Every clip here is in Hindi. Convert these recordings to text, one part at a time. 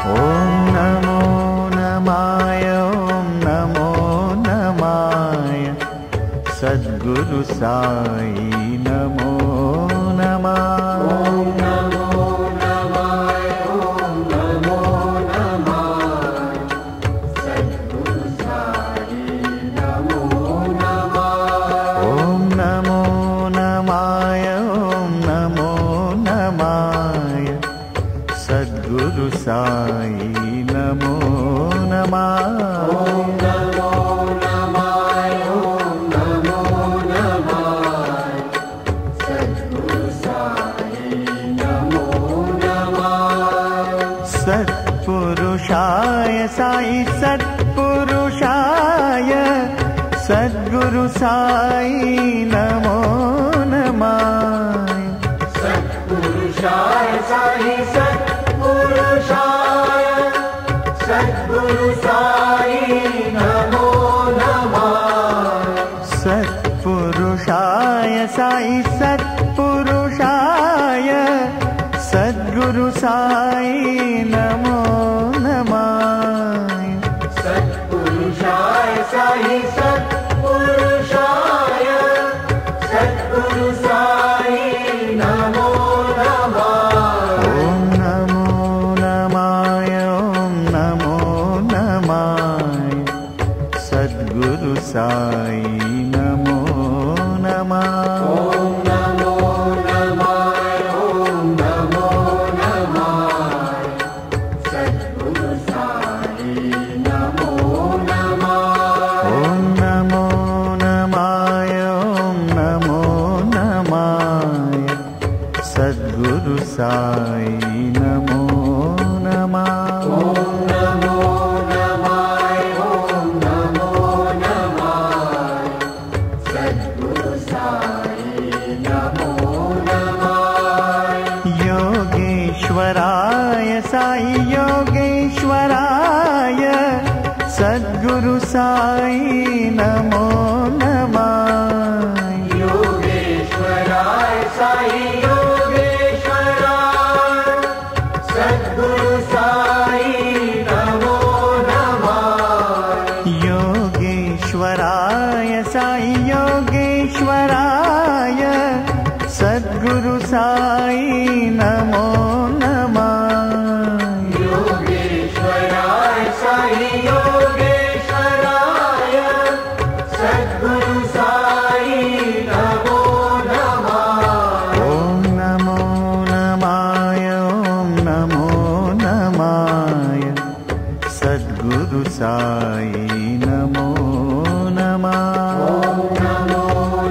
ॐ नमो नमाय ॐ नमो नमाय सद्गुरु साई नमो नमः। ॐ नमो नमाय ॐ नमो नमाय सद्गुरु साई नमो नमः। ॐ नमो नमाय ॐ नमो नमाय सद्गुरु साई नमो नमः। ॐ नमो नमाय ॐ नमो नमाय सद्गुरु साई नमो नमः। सत्पुरुषाय साई सत्पुरुषाय सद्गुरु साई नमो नमः। सत्पुरुषाय साई सत्पुरुषाय सद्गुरु साई नमो नमः। सत्पुरुषाय साई सत्पुरुषाय सद्गुरु साई नमो नमः। सत्पुरुषाय साई सत्पुरुषाय सद्गुरु साई नमो नमः। ॐ नमो नमाय ॐ नमो नमाय सद्गुरु साई नमो नमः। ॐ नमो नमाय ॐ नमो नमाय सद्गुरु साई नमो नमः। ॐ नमो नमाय ॐ नमो नमाय सद्गुरु साई नमो नमः। ॐ नमो नमाय ॐ नमो नमाय सद्गुरु साई नमो नमः। योगेश्वराय साई योगेश्वराय सद्गुरु साई नमो नमः। योगेश्वराय साई योगेश्वराय सद्गुरु साई नमो नमः। योगेश्वराय साई योगेश्वराय सद्गुरु साई नमो नमः। योगेश्वराय साई योगेश्वराय सद्गुरु साई नमो नमः। ॐ नमो नमाय ॐ नमो नमाय सद्गुरु साई नमो नमः। ॐ नमो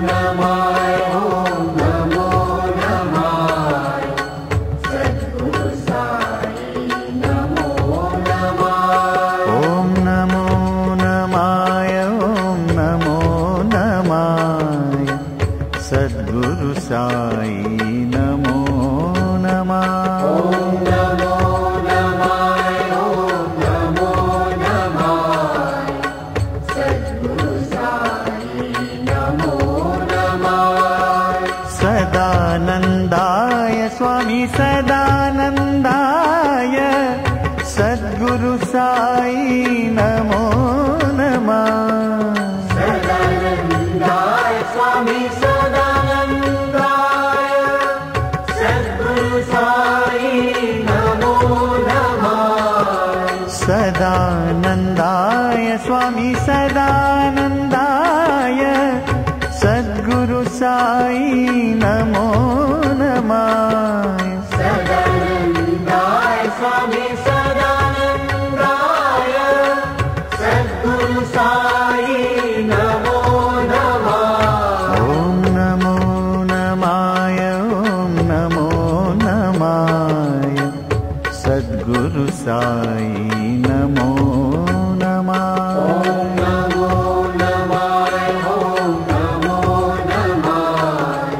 नमाय ॐ नमो नमाय सद्गुरु साई नमो नमः। ॐ नमो नमाय ॐ नमो नमाय सद्गुरु साई नमो नमः। ॐ नमो नमाय ॐ नमो नमाय सद्गुरु साई नमो नमः। सदानन्दाय स्वामी सदानन्दाय सद्गुरु साई नमो नमः। सदानन्दाय स्वामी सदानन्दाय सद्गुरु साई नमो नमः। सदानन्दाय स्वामी सदानन्दाय सद्गुरु साई नमो नमः। सदानन्दाय स्वामी सदानन्दाय सद्गुरु साई नमो नमः। ॐ नमो नमाय ॐ नमो नमाय सद्गुरु साई नमो नमः। ॐ नमो नमाय ॐ नमो नमाय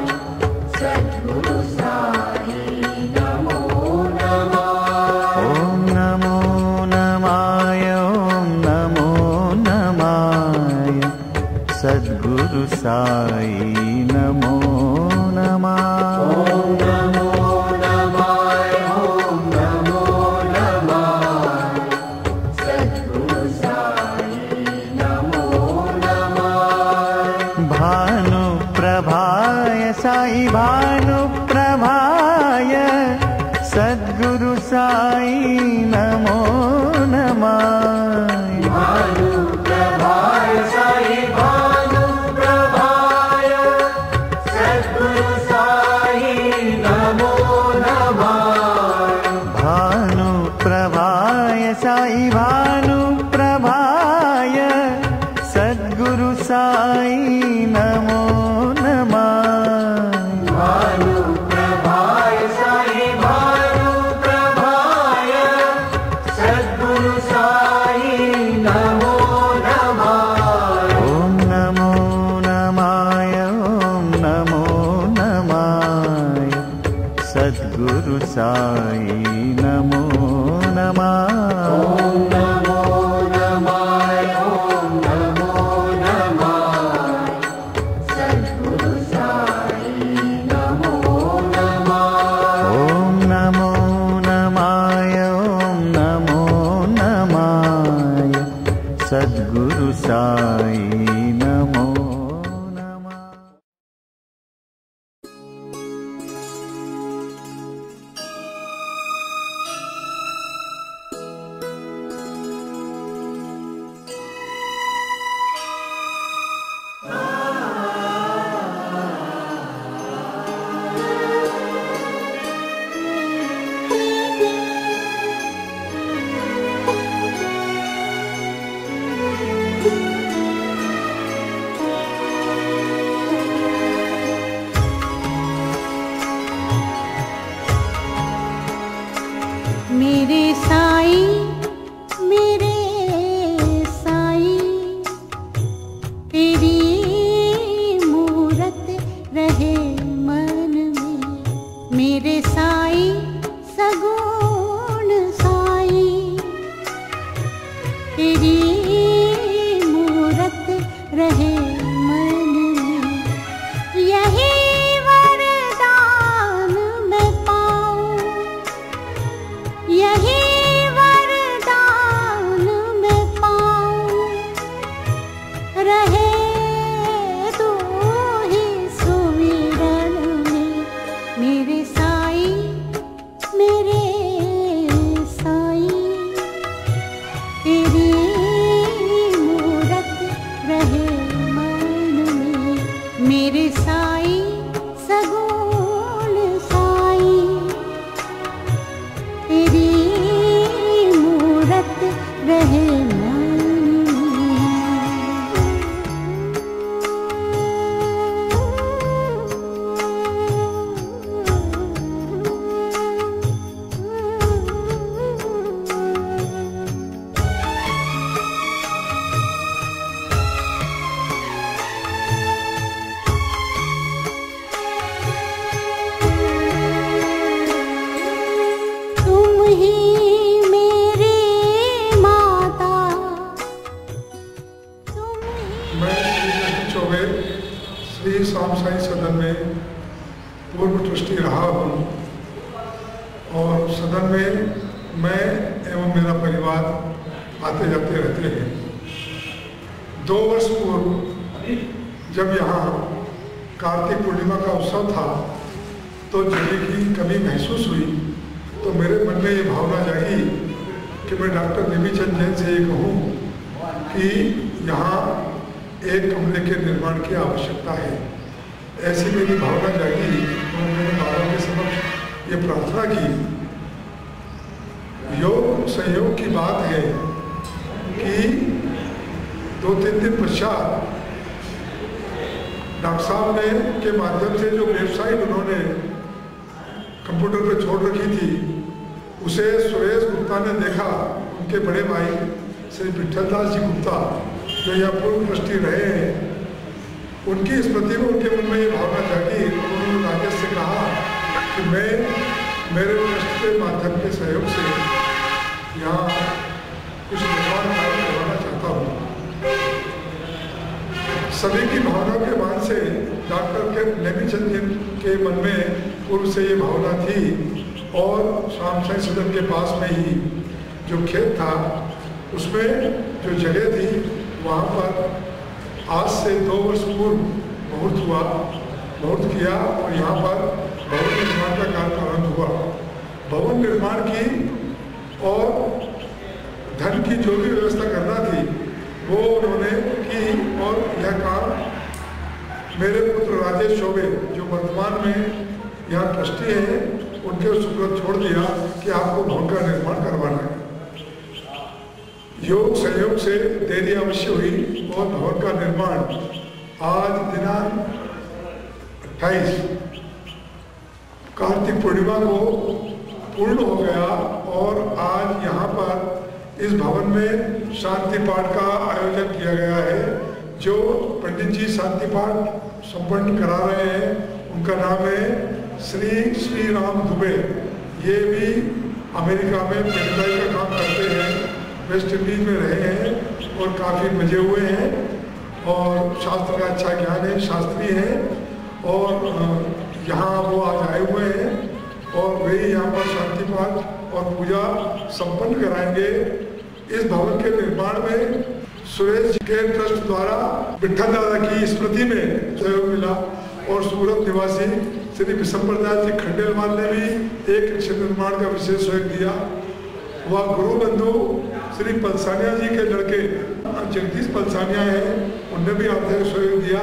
सद्गुरु साई नमो नमः। ॐ नमो नमाय ॐ नमो नमाय सद्गुरु साई नमो नमः। ॐ नमो नमाय ॐ नमो नमाय प्रभाय साई भानुप्रभाय सद्गुरु साई नमो नमः। भानुप्रभाय साई भानुप्रभाय सद्गुरु साई नमो नमः। ओम नमो नमाय ओम नमो नमाय सद्गुरु साई नमो नमः। ओम नमो नमाय ओम नमो नमाय सद्गुरु साई नमो नमः। ओम नमो नमाय ओम नमो नमाय सद्गुरु साई नमो नमः। मेरे साई तेरी मूरत रहे मन में। मेरे साई सगुण साई तेरी मूरत रहे मन में। यही वरदान मैं पाऊं, यही वरदान मैं पाऊं। रहे तू ही सुमिरन में। मेरे साई तेरी मूरत रहे मन में। मेरे साई सगुण साई तेरी मूरत रहे मन तुम ही मेरी माता, तुम ही मैं श्री कृष्ण चौबे श्री श्याम साई सदन में पूर्व ट्रस्टी रहा हूँ और सदन में मैं एवं मेरा परिवार आते जाते रहते हैं। 2 वर्ष पूर्व जब यहाँ कार्तिक पूर्णिमा का उत्सव था तो जगह की कमी महसूस हुई, तो मेरे मन में ये भावना जागी कि मैं डॉक्टर देवी चंद जैन से ये कहूँ कि यहाँ एक कमरे के निर्माण की आवश्यकता है। ऐसी मेरी भावना जागी तो मैंने बाबा के समक्ष ये प्रार्थना की। योग संयोग की बात है कि 2-3 दिन पश्चात डॉक्टर साहब ने के माध्यम से जो वेबसाइट उन्होंने कंप्यूटर पर छोड़ रखी थी उसे सुरेश गुप्ता ने देखा। उनके बड़े भाई श्री विठल दास जी गुप्ता जो यहाँ पूर्व ट्रस्टी रहे हैं, उनकी स्मृति में उनके मन में ये भावना जागी। उन्होंने राजेश से कहा कि मैं मेरे ट्रस्ट के माध्यम के सहयोग से यहाँ कुछ निर्माण कार्य करवाना चाहता हूँ। सभी की भावना के मान से डॉक्टर के नेमीचंद जी के मन में पूर्व से ये भावना थी और श्याम साई सदन के पास में ही जो खेत था उसमें जो जगह थी वहाँ पर आज से 2 वर्ष पूर्व मुहूर्त हुआ, मुहूर्त किया और यहाँ पर भवन निर्माण का कार्य प्रारंभ हुआ। भवन निर्माण की और धन की जो भी व्यवस्था करना थी वो उन्होंने की और यह काम मेरे पुत्र राजेश चौबे जो वर्तमान में यहाँ ट्रस्टी हैं उनके सुपुर्द छोड़ दिया कि आपको भवन का निर्माण करवाना है। योग संयोग से देरी अवश्य हुई और भवन का निर्माण आज दिनांक 28 कार्तिक पूर्णिमा को पूर्ण हो गया और आज यहाँ पर इस भवन में शांति पाठ का आयोजन किया गया है। जो पंडित जी शांति पाठ संपन्न करा रहे हैं उनका नाम है श्री राम दुबे। ये भी अमेरिका में पेंटाई का काम करते हैं, वेस्ट इंडीज में रहे हैं और काफ़ी मजे हुए हैं और शास्त्र का अच्छा ज्ञान है, शास्त्री हैं और यहाँ वो आज आए हुए हैं और वे यहाँ पर शांति पाठ और पूजा संपन्न कराएंगे। इस भवन के निर्माण में सुरेश जी के ट्रस्ट द्वारा विठल दादा की स्मृति में सहयोग मिला और सूरत निवासी श्री विशंबर दास जी खंडेलवाल ने भी एक क्षेत्र निर्माण का विशेष सहयोग दिया। वह गुरु बंधु श्री पलसानिया जी के लड़के जगदीश पलसानिया हैं, उनने भी आर्थिक सहयोग दिया।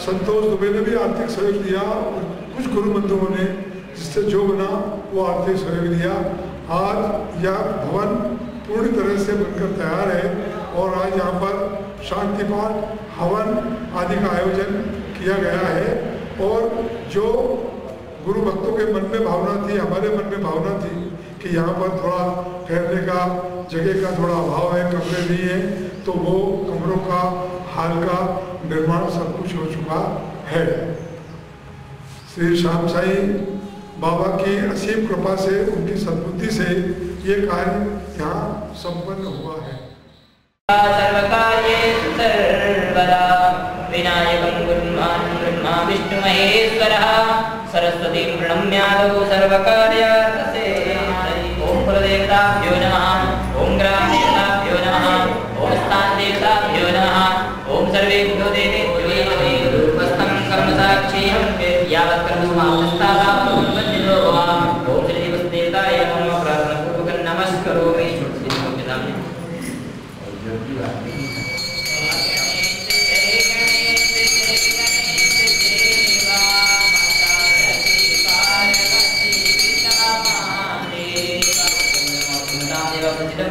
संतोष दुबे ने भी आर्थिक सहयोग दिया। कुछ गुरु बंधुओं ने जिससे जो बना वो आर्थिक सहयोग दिया। आज यह भवन पूरी तरह से बनकर तैयार है और आज यहाँ पर शांति पाठ हवन आदि का आयोजन किया गया है। और जो गुरु भक्तों के मन में भावना थी, हमारे मन में भावना थी कि यहाँ पर थोड़ा ठहरने का जगह का थोड़ा अभाव है, कमरे नहीं है, तो वो कमरों का हाल का निर्माण सब कुछ हो चुका है। श्री श्याम साई बाबा की असीम कृपा से, उनकी सद्बुद्धि से ये कार्य यहाँ संपन्न हुआ है। सर्वकार्येषु सर्वदा विनायकं गुरुमान् ब्रह्मा विष्णु महेश्वरः सरस्वतीं प्रणम्यादौ सर्वकार्यार्थसे। ओम कुलदेवताभ्यो नमः, ओम ग्रामदेवताभ्यो नमः, ओम स्थानदेवताभ्यो नमः, ओम सर्वेभ्यो देवेभ्यो नमः। रूपस्थं कर्मसाक्षीं यावत् कर्मसमाप्तस्तावत् वन्दितो भवामि। ओम श्री वसुदेवताय नमः। प्रार्थनापूर्वकं नमस्करोमि।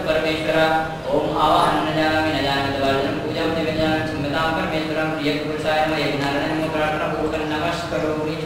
परमेश्वरा ओम आवाहन नजामि नजामि तवार्जन पूजा निवेदन क्षमता परमेश्वरं प्रिय पुरुषाय नमः। एक नारायण नमो प्रार्थना पूर्वक नमस्करोमि।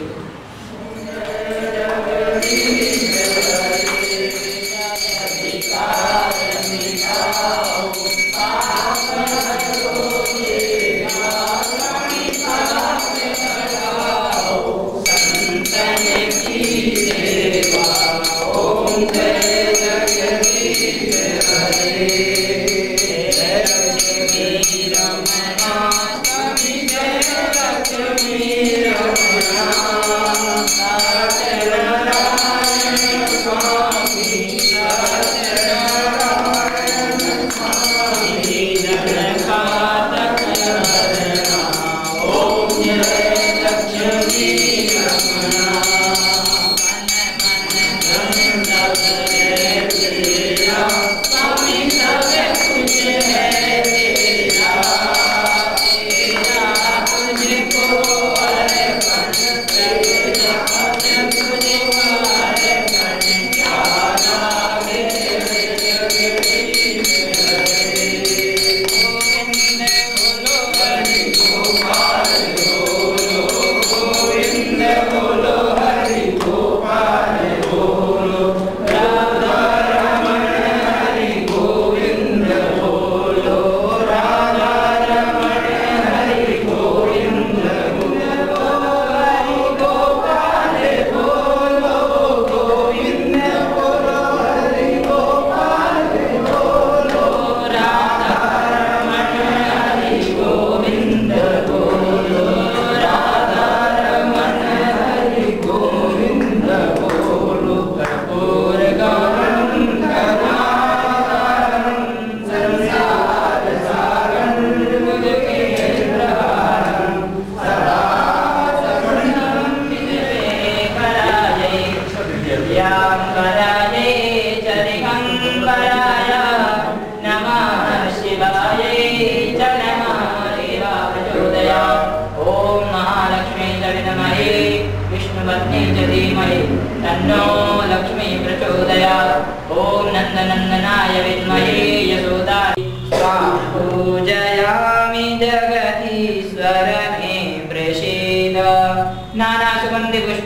नंदनाय विद्महे यशोदाय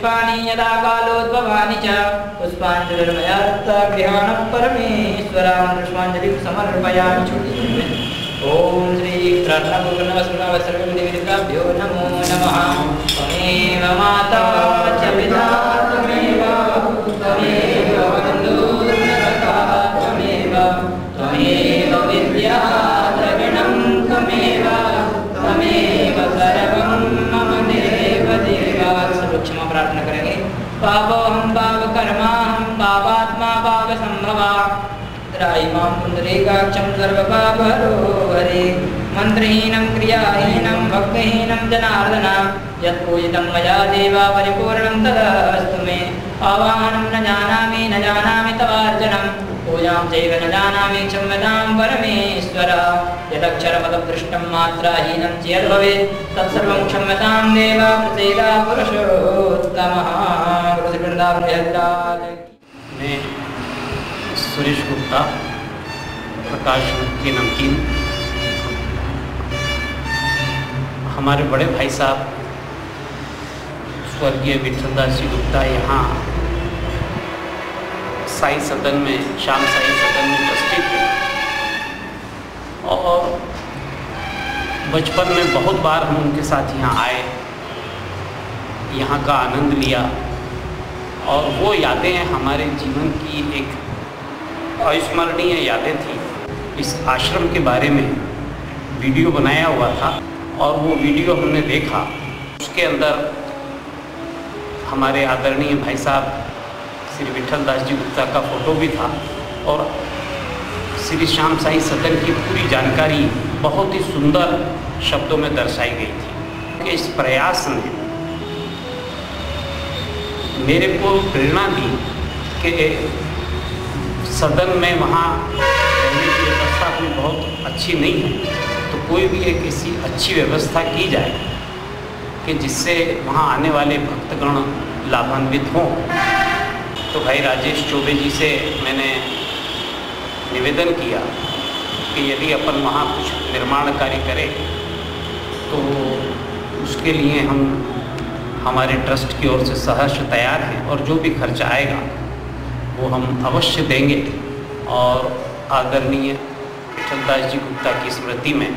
पुष्पाणि यदा कालोद्भवानि च पुष्पाञ्जलिर्मया गृहाणः परमेश्वरां पुष्पाञ्जलिं समर्पयामि। ओम श्री कृष्णपूर्णवस्त्रवस्त्रविधिभ्यो नमो नमः। त्वमेव माता च पिता त्वमेव बन्धुर्नरका त्वमेव विद्या द्रविणं त्वमेव सर्वं मम देव देवा। सब क्षमा प्रार्थना करेंगे। पापोऽहं पापकर्माहं पापात्मा पापसंभवा त्रायिमां पुण्डरीकाक्षं सर्वपापहरो हरे। मन्त्रहीनं क्रियाहीनं भक्तिहीनं जनार्दन यत्पूजितं मया देवा परिपूर्णं तदस्तु मे। आवाहनं न जानामि तवार्चनं पूजां चैव न जानामि क्षम्यतां परमेश्वर। यदक्षरपदभ्रष्टं मात्राहीनं चेद्भवेत् तत्सर्वं क्षम्यतां देव प्रसीद पुरुषोत्तमः। मैं सुरेश गुप्ता, प्रकाश के नमकीन। हमारे बड़े भाई साहब स्वर्गीय विठलदास जी गुप्ता यहाँ साई सदन में, शाम साई सदन में ट्रस्टी थे और बचपन में बहुत बार हम उनके साथ यहाँ आए, यहाँ का आनंद लिया और वो यादें हमारे जीवन की एक अविस्मरणीय यादें थी। इस आश्रम के बारे में वीडियो बनाया हुआ था और वो वीडियो हमने देखा। उसके अंदर हमारे आदरणीय भाई साहब श्री विठलदास जी गुप्ता का फ़ोटो भी था और श्री श्याम साई सदन की पूरी जानकारी बहुत ही सुंदर शब्दों में दर्शाई गई थी। कि इस प्रयास ने मेरे को प्रेरणा दी कि सदन में वहाँ रहने की व्यवस्था कोई बहुत अच्छी नहीं है, तो कोई भी एक ऐसी अच्छी व्यवस्था की जाए कि जिससे वहाँ आने वाले भक्तगण लाभान्वित हों। तो भाई राजेश चौबे जी से मैंने निवेदन किया कि यदि अपन वहाँ कुछ निर्माण कार्य करें तो उसके लिए हम हमारे ट्रस्ट की ओर से सहर्ष तैयार हैं और जो भी खर्चा आएगा वो हम अवश्य देंगे और आदरणीय विठलदास जी गुप्ता की स्मृति में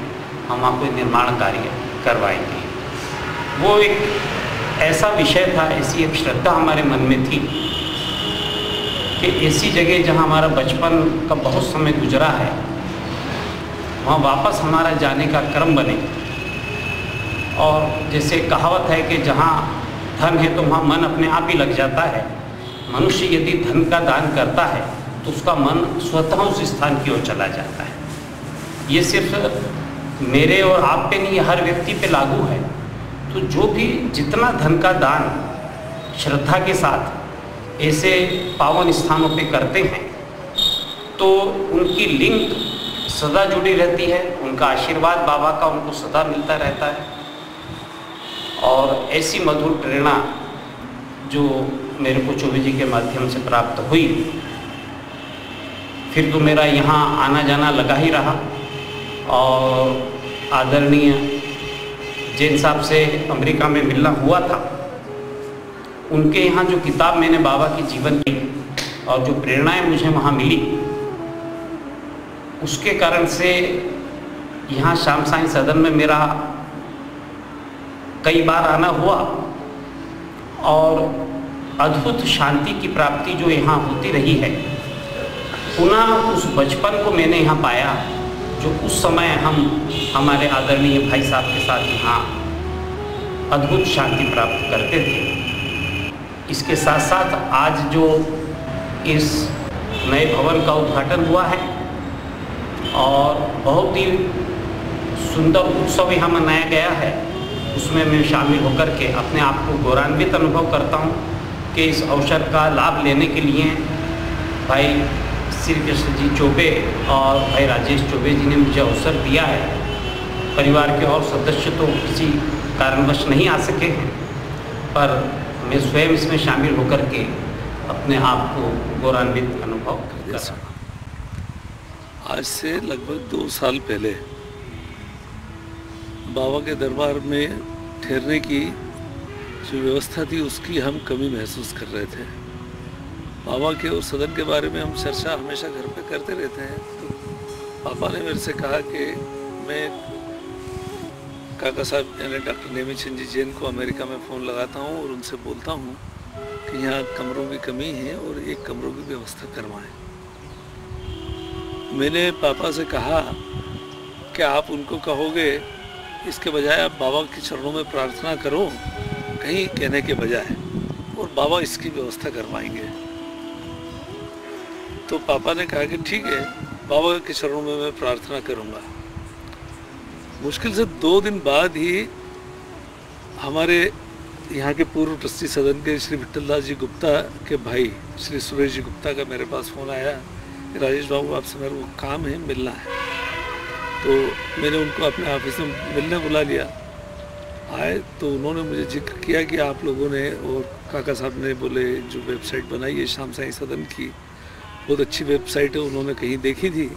हम वहाँ कोई निर्माण कार्य करवाएंगे। वो एक ऐसा विषय था, ऐसी एक श्रद्धा हमारे मन में थी कि ऐसी जगह जहाँ हमारा बचपन का बहुत समय गुजरा है वहाँ वापस हमारा जाने का क्रम बने। और जैसे कहावत है कि जहाँ धन है तो वहाँ मन अपने आप ही लग जाता है। मनुष्य यदि धन का दान करता है तो उसका मन स्वतः उस स्थान की ओर चला जाता है। ये सिर्फ मेरे और आप पे नहीं, हर व्यक्ति पे लागू है। तो जो भी जितना धन का दान श्रद्धा के साथ ऐसे पावन स्थानों पे करते हैं तो उनकी लिंक सदा जुड़ी रहती है, उनका आशीर्वाद बाबा का उनको सदा मिलता रहता है। और ऐसी मधुर प्रेरणा जो मेरे को चौबे जी के माध्यम से प्राप्त हुई, फिर तो मेरा यहाँ आना जाना लगा ही रहा। और आदरणीय जैन साहब से अमेरिका में मिलना हुआ था, उनके यहाँ जो किताब मैंने बाबा की जीवन की और जो प्रेरणाएं मुझे वहाँ मिली, उसके कारण से यहाँ श्याम साई सदन में मेरा कई बार आना हुआ और अद्भुत शांति की प्राप्ति जो यहाँ होती रही है। पुनः उस बचपन को मैंने यहाँ पाया जो उस समय हम हमारे आदरणीय भाई साहब के साथ यहाँ अद्भुत शांति प्राप्त करते थे। इसके साथ साथ आज जो इस नए भवन का उद्घाटन हुआ है और बहुत ही सुंदर उत्सव यहाँ मनाया गया है, उसमें मैं शामिल होकर के अपने आप को गौरवान्वित अनुभव करता हूँ कि इस अवसर का लाभ लेने के लिए भाई श्री कृष्ण जी चौबे और भाई राजेश चौबे जी ने मुझे अवसर दिया है। परिवार के और सदस्य तो किसी कारणवश नहीं आ सके हैं, पर मैं स्वयं इसमें शामिल होकर के अपने आप को गौरवान्वित अनुभव कर रहा हूँ। आज से लगभग 2 साल पहले बाबा के दरबार में ठहरने की जो व्यवस्था थी उसकी हम कमी महसूस कर रहे थे। बाबा के और सदन के बारे में हम चर्चा हमेशा घर पे करते रहते हैं। तो पापा ने मेरे से कहा कि मैं काका साहब यानी डॉक्टर नेमीचंद जी जैन को अमेरिका में फ़ोन लगाता हूँ और उनसे बोलता हूँ कि यहाँ कमरों की कमी है और एक कमरों की व्यवस्था करवाएं। मैंने पापा से कहा कि आप उनको कहोगे, इसके बजाय आप बाबा के चरणों में प्रार्थना करो कहीं कहने के बजाय, और बाबा इसकी व्यवस्था करवाएंगे। तो पापा ने कहा कि ठीक है, बाबा के चरणों में मैं प्रार्थना करूंगा। मुश्किल से 2 दिन बाद ही हमारे यहाँ के पूर्व ट्रस्टी सदन के श्री विट्ठल दास जी गुप्ता के भाई श्री सुरेश जी गुप्ता का मेरे पास फ़ोन आया कि राजेश बाबू आपसे मेरे को काम है, मिलना है। तो मैंने उनको अपने ऑफिस में मिलने बुला लिया। आए तो उन्होंने मुझे जिक्र किया कि आप लोगों ने और काका साहब ने बोले जो वेबसाइट बनाई है श्याम साईं सदन की, बहुत अच्छी वेबसाइट है, उन्होंने कहीं देखी थी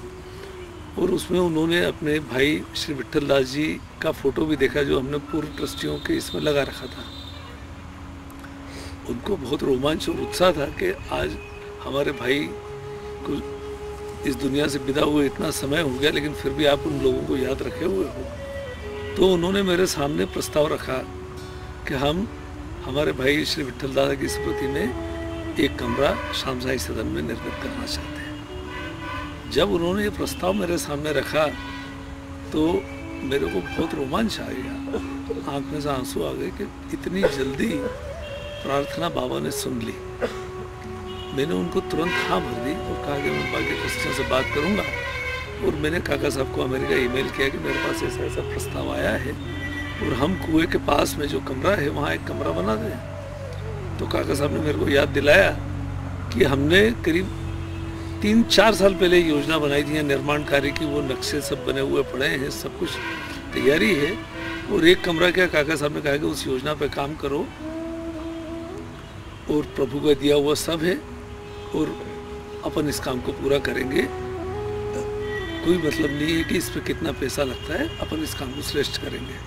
और उसमें उन्होंने अपने भाई श्री विट्ठल दास जी का फ़ोटो भी देखा जो हमने पूर्व ट्रस्टियों के इसमें लगा रखा था। उनको बहुत रोमांच और उत्साह था कि आज हमारे भाई को इस दुनिया से विदा हुए इतना समय हो गया, लेकिन फिर भी आप उन लोगों को याद रखे हुए हो। तो उन्होंने मेरे सामने प्रस्ताव रखा कि हम हमारे भाई श्री विट्ठल दादा की स्मृति में एक कमरा श्याम साईं सदन में निर्मित करना चाहते हैं। जब उन्होंने ये प्रस्ताव मेरे सामने रखा तो मेरे को बहुत रोमांच आ गया, आँख में से आंसू आ गए कि इतनी जल्दी प्रार्थना बाबा ने सुन ली। मैंने उनको तुरंत हाँ भर दी और कहा कि मैं बाकी ट्रस्टियों से बात करूंगा। और मैंने काका साहब को अमेरिका ईमेल किया कि मेरे पास ऐसा ऐसा प्रस्ताव आया है और हम कुएं के पास में जो कमरा है वहाँ एक कमरा बना दें। तो काका साहब ने मेरे को याद दिलाया कि हमने करीब 3-4 साल पहले योजना बनाई थी निर्माण कार्य की, वो नक्शे सब बने हुए पड़े हैं, सब कुछ तैयारी है। और एक कमरा क्या, काका साहब ने कहा कि उस योजना पे काम करो और प्रभु का दिया हुआ सब है और अपन इस काम को पूरा करेंगे। कोई मतलब नहीं है कि इस पे कितना पैसा लगता है, अपन इस काम को श्रेष्ठ करेंगे।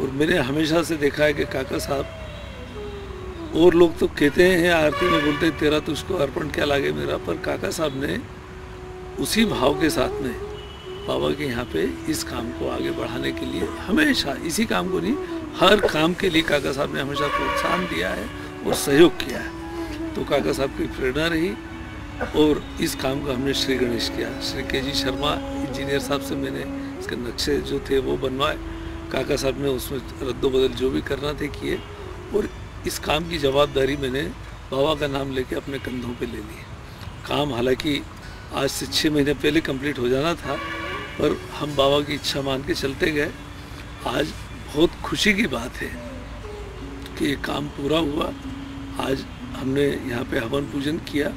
और मैंने हमेशा से देखा है कि काका साहब, और लोग तो कहते हैं आरती में बोलते हैं तेरा तुझको अर्पण क्या लागे मेरा, पर काका साहब ने उसी भाव के साथ में बाबा के यहाँ पे इस काम को आगे बढ़ाने के लिए हमेशा, इसी काम को नहीं हर काम के लिए काका साहब ने हमेशा प्रोत्साहन दिया है और सहयोग किया है। तो काका साहब की प्रेरणा रही और इस काम को हमने श्री गणेश किया। श्री के.जी. शर्मा इंजीनियर साहब से मैंने इसके नक्शे जो थे वो बनवाए, काका साहब ने उसमें रद्दो बदल जो भी करना थे किए और इस काम की जवाबदारी मैंने बाबा का नाम लेके अपने कंधों पे ले ली। काम हालांकि आज से 6 महीने पहले कंप्लीट हो जाना था, पर हम बाबा की इच्छा मान के चलते गए। आज बहुत खुशी की बात है कि ये काम पूरा हुआ। आज हमने यहाँ पे हवन पूजन किया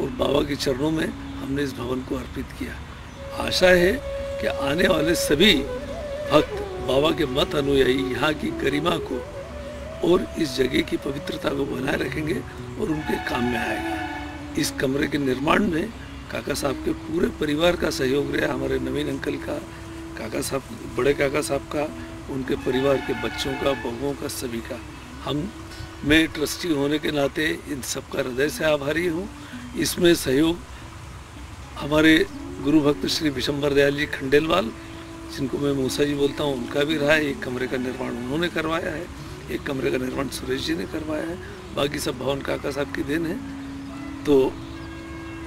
और बाबा के चरणों में हमने इस भवन को अर्पित किया। आशा है कि आने वाले सभी भक्त बाबा के मत अनुयायी यहाँ की गरिमा को और इस जगह की पवित्रता को बनाए रखेंगे और उनके काम में आएगा। इस कमरे के निर्माण में काका साहब के पूरे परिवार का सहयोग रहा, हमारे नवीन अंकल का, काका साहब, बड़े काका साहब का, उनके परिवार के बच्चों का, बहुओं का, सभी का। मैं ट्रस्टी होने के नाते इन सबका हृदय से आभारी हूँ। इसमें सहयोग हमारे गुरु भक्त श्री विशंबर दयाल जी खंडेलवाल, जिनको मैं मूसा जी बोलता हूँ, उनका भी रहा है। एक कमरे का निर्माण उन्होंने करवाया है, एक कमरे का निर्माण सुरेश जी ने करवाया है, बाकी सब भवन काका साहब की देन है। तो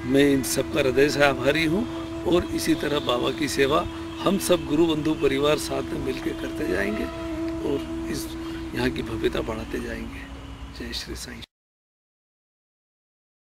मैं इन सबका हृदय से आभारी हूँ और इसी तरह बाबा की सेवा हम सब गुरु बंधु परिवार साथ में मिलकर करते जाएंगे और इस यहाँ की भव्यता बढ़ाते जाएंगे। जय श्री साईं।